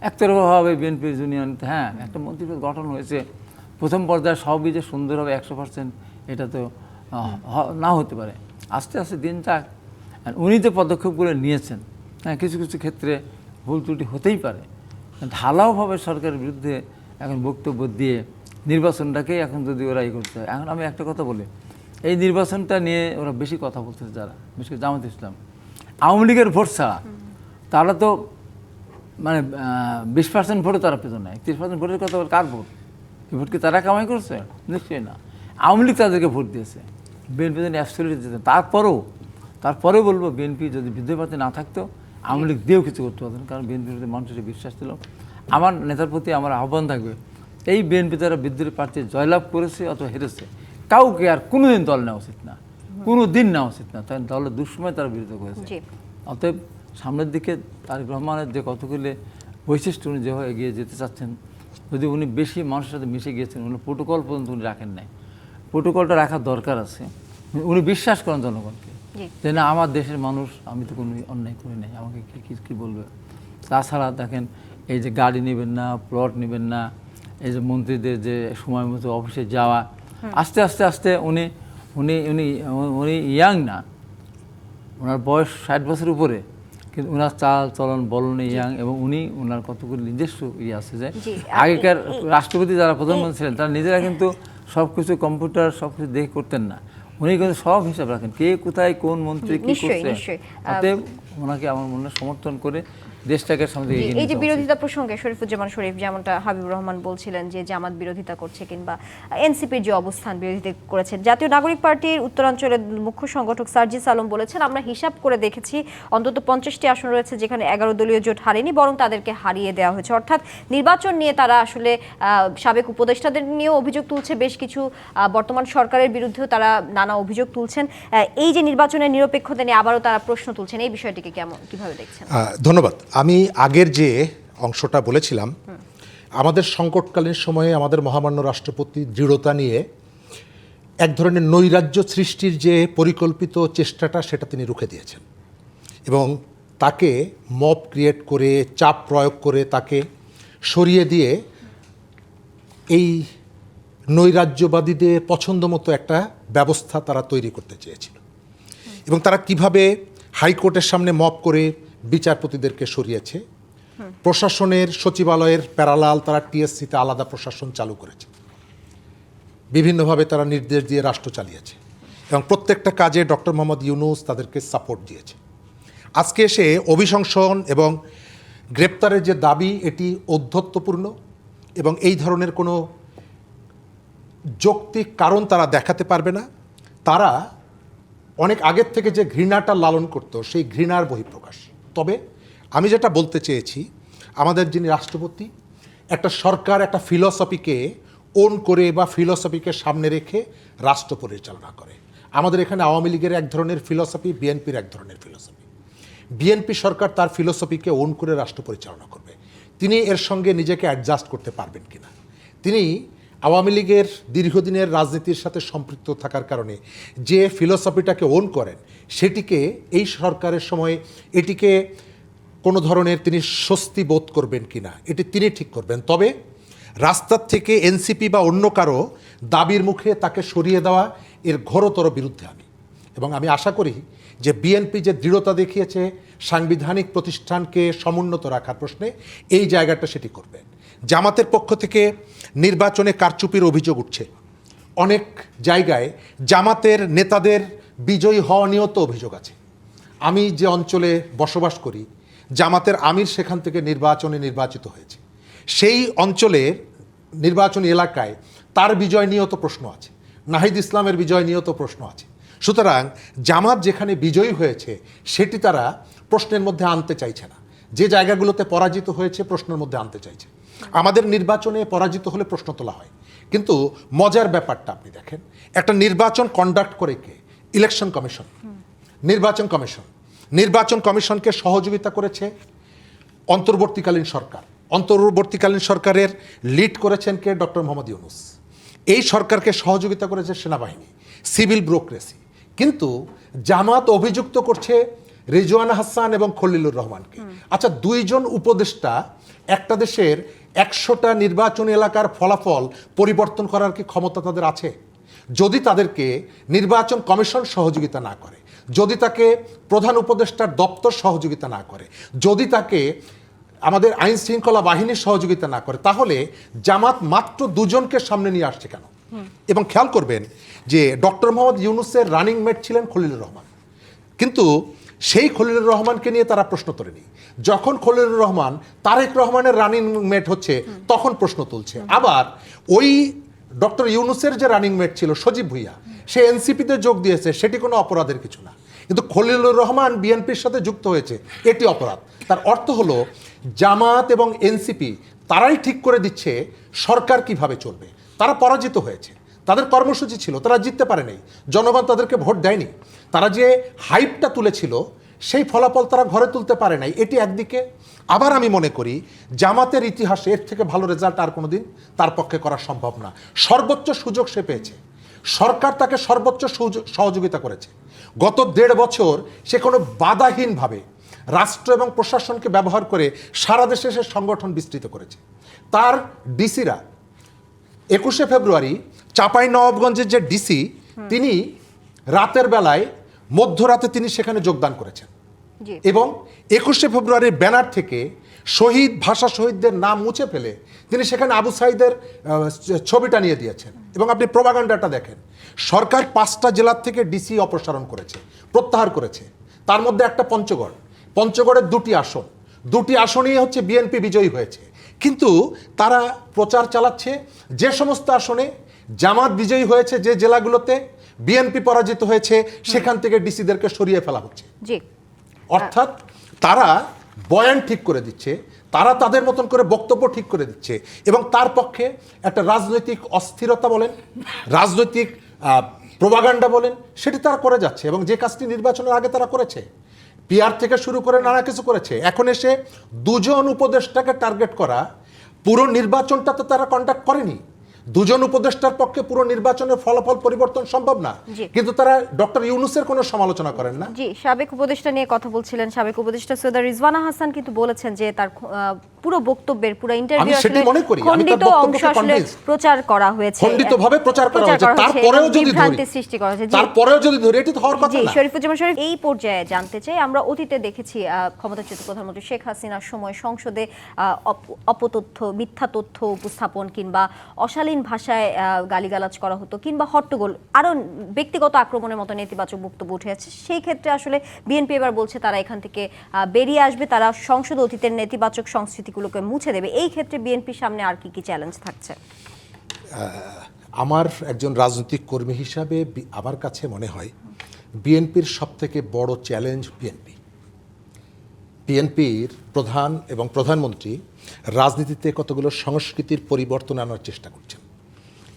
একতরফাভাবে বিএনপির জুনিয়র নেতা, হ্যাঁ একটা মন্ত্রিপদ গঠন হয়েছে, প্রথম পর্যায়ে সবই যে সুন্দর হবে 100%, এটা তো না হতে পারে। আস্তে আস্তে দিন যাক। উনি যে পদক্ষেপগুলো নিয়েছেন, হ্যাঁ কিছু কিছু ক্ষেত্রে ভুল ত্রুটি হতেই পারে। ঢালাওভাবে সরকারের বিরুদ্ধে এখন বক্তব্য দিয়ে নির্বাচনটাকেই এখন যদি ওরা করতে হয়। এখন আমি একটা কথা বলি, এই নির্বাচনটা নিয়ে ওরা বেশি কথা বলতেছে যারা, বিশেষ করে জামাত ইসলাম, আওয়ামী লীগের ভোট ছাড়া তারা তো মানে 20% ভোটও তারা পেত না। 31% ভোটের কথা বলে কার ভোট? এই ভোট কি তারা কামাই করছে? নিশ্চয়ই না। আওয়ামী লীগ তাদেরকে ভোট দিয়েছে, বিএনপি যদি অ্যাবসলিউটলি দিতে। তারপরেও বলবো, বিএনপি যদি বিদ্রোহী প্রার্থী না থাকতো, আওয়ামী লীগ দিয়েও কিছু করতে পারতেন, কারণ বিএনপির প্রতি মানুষের বিশ্বাস ছিল। আমার নেতার প্রতি আমার আহ্বান থাকবে, এই বিএনপি তারা বিদ্রোহী প্রার্থী জয়লাভ করেছে অথবা হেরেছে, কাউকে আর কোনোদিন দল নেওয়া উচিত না, কোনো দিন নেওয়া উচিত না। তাই দলের দুঃসময় তারা বিরোধিতা করেছে। অতএব সামনের দিকে তারেক রহমানের যে কতগুলি বৈশিষ্ট্য, উনি যেভাবে এগিয়ে যেতে চাচ্ছেন, যদি উনি বেশি মানুষের সাথে মিশে গিয়েছেন, উনি প্রোটোকল পর্যন্ত উনি রাখেন নাই, প্রোটোকলটা রাখার দরকার আছে। উনি বিশ্বাস করেন জনগণকে যে না, আমার দেশের মানুষ, আমি তো কোনো অন্যায় করি নাই, আমাকে কী বলবে। তাছাড়া দেখেন, এই যে গাড়ি নেবেন না, প্লট নেবেন না, এই যে মন্ত্রীদের যে সময় মতো অফিসে যাওয়া, আস্তে আস্তে আস্তে উনি উনি উনি উনি ইয়াং না, ওনার বয়স 60 বছর উপরে, কিন্তু ওনার চাল চলন বলনে ইয়াং। এবং উনি ওনার কতগুলো নিজস্ব ইয়ে আছে, যে আগেকার রাষ্ট্রপতি যারা প্রধানমন্ত্রী ছিলেন তারা নিজেরা কিন্তু সব কিছু কম্পিউটার সব কিছু দেখে করতেন না, উনি কিন্তু সব হিসাব রাখেন, কে কোথায় কোন মন্ত্রী কী করছে। অতএব ওনাকে আমার মনে সমর্থন করে দেশটাকে সামনে এগিয়ে নিতে হবে। এই যে বিরোধিতা প্রসঙ্গে শরীফুজ্জামান শরীফ যেমনটা হাবিবুর রহমান বলছিলেন, যে জামাত বিরোধিতা করছে কিংবা এনসিপির যে অবস্থান বিরোধিতা করেছেন, জাতীয় নাগরিক পার্টির উত্তরাঞ্চলের মুখ্য সংগঠক সার্জিস আলম বলেছেন, আমরা হিসাব করে দেখেছি অন্তত 50টি আসন রয়েছে যেখানে 11 দলীয় জোট হারেনি, বরং তাদেরকে হারিয়ে দেওয়া হয়েছে। অর্থাৎ নির্বাচন নিয়ে তারা আসলে সাবেক উপদেষ্টাদের নিয়েও অভিযোগ তুলছে, বেশ কিছু বর্তমান সরকারের বিরুদ্ধেও তারা নানা অভিযোগ তুলছেন। এই যে নির্বাচনের নিরপেক্ষতা নিয়ে আবারও তারা প্রশ্ন তুলছেন, এই বিষয়টিকে কিভাবে দেখছেন? ধন্যবাদ। আমি আগের যে অংশটা বলেছিলাম, আমাদের সংকটকালীন সময়ে আমাদের মহামান্য রাষ্ট্রপতি দৃঢ়তা নিয়ে এক ধরনের নৈরাজ্য সৃষ্টির যে পরিকল্পিত চেষ্টাটা, সেটা তিনি রুখে দিয়েছেন এবং তাকে মব ক্রিয়েট করে, চাপ প্রয়োগ করে তাকে সরিয়ে দিয়ে এই নৈরাজ্যবাদীদের পছন্দ মতো একটা ব্যবস্থা তারা তৈরি করতে চেয়েছিল। এবং তারা কিভাবে হাইকোর্টের সামনে মব করে বিচারপতিদেরকে সরিয়েছে, প্রশাসনের সচিবালয়ের প্যারালাল তারা টিএসসিতে আলাদা প্রশাসন চালু করেছে, বিভিন্নভাবে তারা নির্দেশ দিয়ে রাষ্ট্র চালিয়েছে এবং প্রত্যেকটা কাজে ডক্টর মোহাম্মদ ইউনূস তাদেরকে সাপোর্ট দিয়েছে। আজকে এসে অভিশংসন এবং গ্রেপ্তারের যে দাবি, এটি ঔদ্ধত্যপূর্ণ এবং এই ধরনের কোনো যৌক্তিক কারণ তারা দেখাতে পারবে না। তারা অনেক আগের থেকে যে ঘৃণাটা লালন করতো, সেই ঘৃণার বহিঃপ্রকাশ। তবে আমি যেটা বলতে চেয়েছি, আমাদের যিনি রাষ্ট্রপতি, একটা সরকার একটা ফিলসফিকে ওন করে বা ফিলসফিকে সামনে রেখে রাষ্ট্র পরিচালনা করে। আমাদের এখানে আওয়ামী লীগের এক ধরনের ফিলসফি, বিএনপির এক ধরনের ফিলসফি। বিএনপি সরকার তার ফিলসফিকে ওন করে রাষ্ট্র পরিচালনা করবে, তিনি এর সঙ্গে নিজেকে অ্যাডজাস্ট করতে পারবেন কিনা। তিনি আওয়ামী লীগের দীর্ঘদিনের রাজনীতির সাথে সম্পৃক্ত থাকার কারণে যে ফিলসফিটাকে ওন করেন, সেটিকে এই সরকারের সময় এটিকে কোনো ধরনের তিনি স্বস্তি বোধ করবেন কিনা, এটি তিনি ঠিক করবেন। তবে রাস্তার থেকে এনসিপি বা অন্য কারো দাবির মুখে তাকে সরিয়ে দেওয়া, এর ঘোরতর বিরুদ্ধে আমি। এবং আমি আশা করি যে বিএনপি যে দৃঢ়তা দেখিয়েছে সাংবিধানিক প্রতিষ্ঠানকে সমুন্নত রাখার প্রশ্নে, এই জায়গাটা সেটি করবে। জামাতের পক্ষ থেকে নির্বাচনে কারচুপির অভিযোগ উঠছে, অনেক জায়গায় জামাতের নেতাদের বিজয়ী হওয়া নিয়েও তো অভিযোগ আছে। আমি যে অঞ্চলে বসবাস করি, জামাতের আমির সেখান থেকে নির্বাচিত হয়েছে। সেই অঞ্চলের নির্বাচনী এলাকায় তার বিজয় নিয়েও তো প্রশ্ন আছে, নাহিদ ইসলামের বিজয় নিয়েও তো প্রশ্ন আছে। সুতরাং জামাত যেখানে বিজয়ী হয়েছে সেটি তারা প্রশ্নের মধ্যে আনতে চাইছে না, যে জায়গাগুলোতে পরাজিত হয়েছে প্রশ্নের মধ্যে আনতে চাইছে। আমাদের নির্বাচনে পরাজিত হলে প্রশ্ন তোলা হয়, কিন্তু মজার ব্যাপারটা আপনি দেখেন, একটা নির্বাচন কন্ডাক্ট করে কে? Election commission. নির্বাচন কমিশনকে সহযোগিতা করেছে অন্তর্বর্তীকালীন সরকার। অন্তর্বর্তীকালীন সরকারের লিড করেছেন কে? ডক্টর মোহাম্মদ ইউনূস। এই সরকারকে সহযোগিতা করেছে সেনাবাহিনী, সিভিল ব্যুরোক্রেসি। কিন্তু জামাত অভিযুক্ত করছে রিজওয়ানা হাসান এবং খলিলুর রহমানকে। আচ্ছা, দুইজন উপদেষ্টা একটা দেশের 100টা নির্বাচনী এলাকার ফলাফল পরিবর্তন করার কি ক্ষমতা তাদের আছে? যদি তাদেরকে নির্বাচন কমিশন সহযোগিতা না করে, যদি তাকে প্রধান উপদেষ্টার দপ্তর সহযোগিতা না করে, যদি তাকে আমাদের আইন শৃঙ্খলা বাহিনীর সহযোগিতা না করে, তাহলে জামাত মাত্র দুজনকে সামনে নিয়ে আসছে কেন? এবং খেয়াল করবেন যে ডক্টর মোহাম্মদ ইউনূসের রানিং মেট ছিলেন খলিলুর রহমান, কিন্তু সেই খলিলুর রহমানকে নিয়ে তারা প্রশ্ন তোলেনি। যখন খলিলুর রহমান তারেক রহমানের রানিং মেট হচ্ছে তখন প্রশ্ন তুলছে। আবার ওই ডক্টর ইউনূসের যে রানিং মেট ছিল সজীব ভুইয়া, সে এনসিপিতে যোগ দিয়েছে, সেটি কোনো অপরাধের কিছু না, কিন্তু খলিলুর রহমান বিএনপির সাথে যুক্ত হয়েছে, এটি অপরাধ। তার অর্থ হলো জামাত এবং এনসিপি তারাই ঠিক করে দিচ্ছে সরকার কিভাবে চলবে। তারা পরাজিত হয়েছে, তাদের কর্মসূচি ছিল, তারা জিততে পারে নাই, জনগণ তাদেরকে ভোট দেয়নি। তারা যে হাইপটা তুলেছিল সেই ফলাফল তারা ঘরে তুলতে পারে নাই, এটি একদিকে। আবার আমি মনে করি জামাতের ইতিহাসে এর থেকে ভালো রেজাল্ট আর কোনোদিন তার পক্ষে করা সম্ভব না। সর্বোচ্চ সুযোগ সে পেয়েছে, সরকার তাকে সর্বোচ্চ সহযোগিতা করেছে। গত 1.5 বছর সে কোনো বাধাহীনভাবে রাষ্ট্র এবং প্রশাসনকে ব্যবহার করে সারা দেশে সে সংগঠন বিস্তৃত করেছে। তার ডিসিরা 21শে ফেব্রুয়ারি চাঁপাইনবাবগঞ্জের যে ডিসি, তিনি রাতের বেলায় মধ্যরাতে তিনি সেখানে যোগদান করেছেন এবং 21শে ফেব্রুয়ারির ব্যানার থেকে ভাষা শহীদদের নাম মুছে ফেলে তিনি সেখানে আবু সাইদের ছবিটা নিয়ে দিয়েছেন। এবং আপনি প্রোপাগান্ডাটা দেখেন, সরকার 5টা জেলার থেকে ডিসি অপসারণ করেছে, প্রত্যাহার করেছে। তার মধ্যে একটা পঞ্চগড়ের 2টি আসনেই হচ্ছে বিএনপি বিজয়ী হয়েছে। কিন্তু তারা প্রচার চালাচ্ছে যে সমস্ত আসনে জামাত বিজয়ী হয়েছে, যে জেলাগুলোতে বিএনপি পরাজিত হয়েছে, সেখান থেকে ডিসিদেরকে সরিয়ে ফেলা হচ্ছে। অর্থাৎ তারা বয়ান ঠিক করে দিচ্ছে, তারা তাদের মতন করে বক্তব্য ঠিক করে দিচ্ছে এবং তার পক্ষে একটা রাজনৈতিক অস্থিরতা বলেন, রাজনৈতিক প্রোপাগান্ডা বলেন, সেটি তারা করে যাচ্ছে। এবং যে কাজটি নির্বাচনের আগে তারা করেছে, পিআর থেকে শুরু করে নানা কিছু করেছে, এখন এসে 2জন উপদেষ্টাকে টার্গেট করা, পুরো নির্বাচনটা তো তারা কন্ডাক্ট করেনি। 2জন উপদেষ্টার পক্ষে পুরো নির্বাচনের ফলাফল পরিবর্তন সম্ভব না, কিন্তু তারা ডক্টর ইউনূসের কোনো সমালোচনা করেন না। জি, সাবেক উপদেষ্টা নিয়ে কথা বলছিলেন, সাবেক উপদেষ্টা সৈয়দা রিজওয়ানা হাসান কিন্তু বলেছেন যে তার পুরো বক্তব্যের, পুরো ইন্টারভিউ আসলে খণ্ডিত অংশ আসলে প্রচার করা হয়েছে, খণ্ডিতভাবে প্রচার করা হয়েছে, তারপরেও যদি ভ্রান্তি সৃষ্টি করা হয়েছে, তারপরেও যদি ধরে, এটি তো হওয়ার কথা না। শরীফুজ্জামান শরীফ, এই পর্যায়ে জানতে চাই, আমরা অতীতে দেখেছি ক্ষমতাচ্যুত প্রধানমন্ত্রী শেখ হাসিনার সময় সংসদে অপতথ্য, মিথ্যা তথ্য উপস্থাপন কিংবা অশালীন ভাষায় গালিগালাজ করা হতো কিংবা হট্টগোল, আরো ব্যক্তিগত আক্রমণের মতো নেতিবাচক বক্তব্য উঠে আছে। সেই ক্ষেত্রে আসলে বিএনপি এবার বলছে তারা এখান থেকে বেরিয়ে আসবে, তারা সংসদে অতীতের নেতিবাচক সংস্কৃতিগুলোকে মুছে দেবে। এই ক্ষেত্রে বিএনপির সামনে আর কি কি চ্যালেঞ্জ থাকছে? আমার একজন রাজনৈতিক কর্মী হিসাবে আমার কাছে মনে হয় বিএনপির সবথেকে বড় চ্যালেঞ্জ বিএনপির প্রধান এবং প্রধানমন্ত্রী রাজনীতিতে কতগুলো সংস্কৃতির পরিবর্তন আনার চেষ্টা করছেন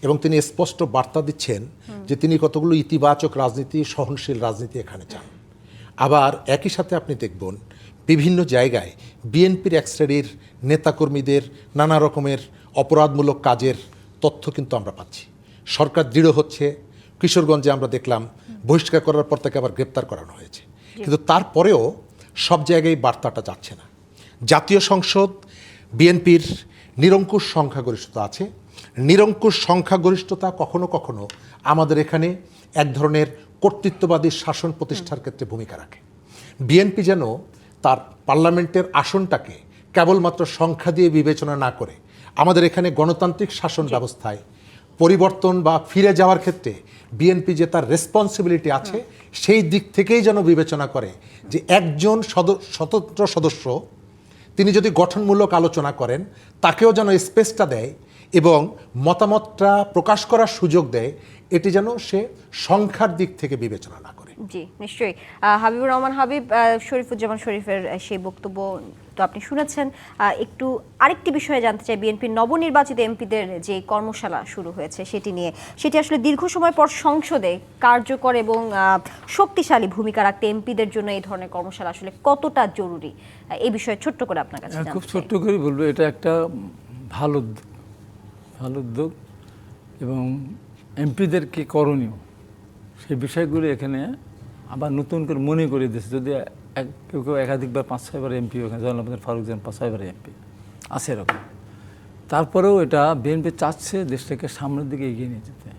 এবং তিনি স্পষ্ট বার্তা দিচ্ছেন যে তিনি কতগুলো ইতিবাচক রাজনীতি, সহনশীল রাজনীতি এখানে চান। আবার একই সাথে আপনি দেখবেন বিভিন্ন জায়গায় বিএনপির এক শ্রেণীর নেতাকর্মীদের নানা রকমের অপরাধমূলক কাজের তথ্য কিন্তু আমরা পাচ্ছি। সরকার দৃঢ় হচ্ছে, কিশোরগঞ্জে আমরা দেখলাম বহিষ্কার করার পর তাকে আবার গ্রেপ্তার করানো হয়েছে, কিন্তু তারপরেও সব জায়গায় বার্তাটা যাচ্ছে না। জাতীয় সংসদ বিএনপির নিরঙ্কুশ সংখ্যাগরিষ্ঠতা আছে, নিরঙ্কুশ সংখ্যাগরিষ্ঠতা কখনো কখনো আমাদের এখানে এক ধরনের কর্তৃত্ববাদী শাসন প্রতিষ্ঠার ক্ষেত্রে ভূমিকা রাখে। বিএনপি যেন তার পার্লামেন্টের আসনটাকে কেবলমাত্র সংখ্যা দিয়ে বিবেচনা না করে আমাদের এখানে গণতান্ত্রিক শাসন ব্যবস্থায় পরিবর্তন বা ফিরে যাওয়ার ক্ষেত্রে বিএনপি যে তার রেসপন্সিবিলিটি আছে সেই দিক থেকেই যেন বিবেচনা করে যে একজন স্বতন্ত্র সদস্য তিনি যদি গঠনমূলক আলোচনা করেন তাকেও যেন স্পেসটা দেয় এবং মতামতটা প্রকাশ করার সুযোগ দেয়, এটি যেন সে সংখ্যার দিক থেকে বিবেচনা না করে। জি নিশ্চয়ই। হাবিবুর রহমান হাবিব, শরীফুজ্জামান শরীফের সেই বক্তব্য তো আপনি শুনেছেন। একটু আরেকটি বিষয়ে জানতে চাই, বিএনপির নবনির্বাচিত এমপিদের যে কর্মশালা শুরু হয়েছে সেটি আসলে দীর্ঘ সময় পর সংসদে কার্যকর এবং শক্তিশালী ভূমিকা রাখতে এমপিদের জন্য এই ধরনের কর্মশালা আসলে কতটা জরুরি, এই বিষয়ে ছোট্ট করে আপনার কাছে খুব ছোট্ট করে বলবো, এটা একটা ভালো উদ্যোগ এবং এমপিদেরকে করণীয় সেই বিষয়গুলো এখানে আবার নতুন করে মনে করে দিয়েছে। যদি কেউ একাধিকবার 5-6বার এমপি, ওখানে জনাব ফারুক জান 5-6বার এমপি আছে এরকম, তারপরেও এটা বিএনপি চাচ্ছে দেশটাকে সামনের দিকে এগিয়ে নিয়ে যেতে।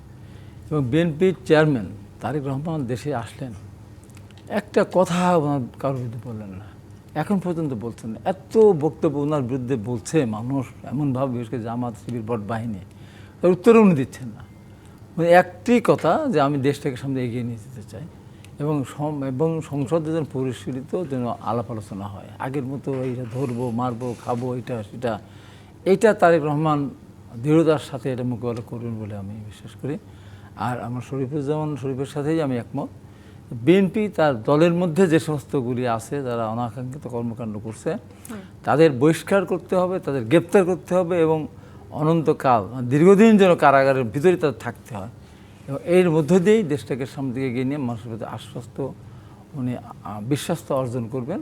এবং বিএনপির চেয়ারম্যান তারেক রহমান দেশে আসলেন, একটা কথা ওনার কারোর বিরুদ্ধে বললেন না, এখন পর্যন্ত বলছেন না। এত বক্তব্য ওনার বিরুদ্ধে বলছে মানুষ এমনভাবে, বিশেষ করে জামাত শিবির ভোট বাহিনী, তার উত্তরও উনি দিচ্ছেন না। মানে একটি কথা যে আমি দেশটাকে সামনে এগিয়ে নিয়ে যেতে চাই এবং সংসদে যেন পরিশীলিত যেন আলাপ আলোচনা হয়, আগের মতো এইটা ধরবো মারবো খাবো এইটা তারেক রহমান দৃঢ়তার সাথে এটা মোকাবেলা করবেন বলে আমি বিশ্বাস করি। আর আমার শরীফুজ্জামান শরীফের সাথেই আমি একমত। বিএনপি তার দলের মধ্যে যে সমস্তগুলি আছে যারা অনাকাঙ্ক্ষিত কর্মকাণ্ড করছে তাদের বহিষ্কার করতে হবে, তাদের গ্রেপ্তার করতে হবে এবং অনন্তকাল দীর্ঘদিন যেন কারাগারের ভিতরে তাদের থাকতে হয়। এবং এর মধ্য দিয়েই দেশটাকে সামনে দিকে এগিয়ে নিয়ে মানুষের প্রতি বিশ্বাস অর্জন করবেন।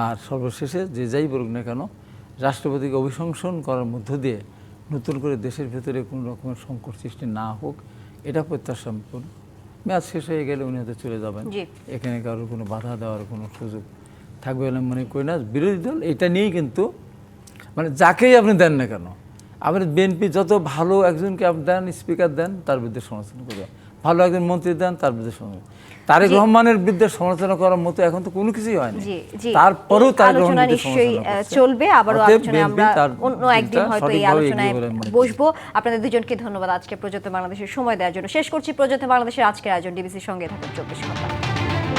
আর সর্বশেষে যে যাই বলুক না কেন, রাষ্ট্রপতিকে অভিশংসন করার মধ্য দিয়ে নতুন করে দেশের ভেতরে কোনো রকমের সংকট সৃষ্টি না হোক, এটা প্রত্যাশা করুন। মেয়াদ শেষ হয়ে গেলে উনি হয়তো চলে যাবেন, এখানে কারোর কোনো বাধা দেওয়ার কোনো সুযোগ থাকবে বলে মনে করি না। বিরোধী দল এটা নিয়েই কিন্তু মানে যাকেই আপনি দেন না কেন, আপনি বিএনপি যত ভালো একজনকে আপনি দেন, স্পিকার দেন, তার বিরুদ্ধে সমালোচনা করবে, ভালো একজন মন্ত্রী দেন, তার বিরুদ্ধে সমালোচনা। তারেক রহমানের বিরুদ্ধে সমালোচনা করার মতো এখন তো কোনো কিছুই হয়নি, তারপরেও তারেক রহমান নিশ্চয়ই চলবে। আবারও আলোচনায় আমরা অন্য একদিন হয়তো এই আলোচনায় বসবো। আপনাদের দুজনকে ধন্যবাদ আজকে প্রযুক্ত বাংলাদেশের সময় দেওয়ার জন্য। শেষ করছি প্রযুক্ত বাংলাদেশের আজকের আয়োজন। ডিবিসির সঙ্গে থাকুন 24 ঘন্টা।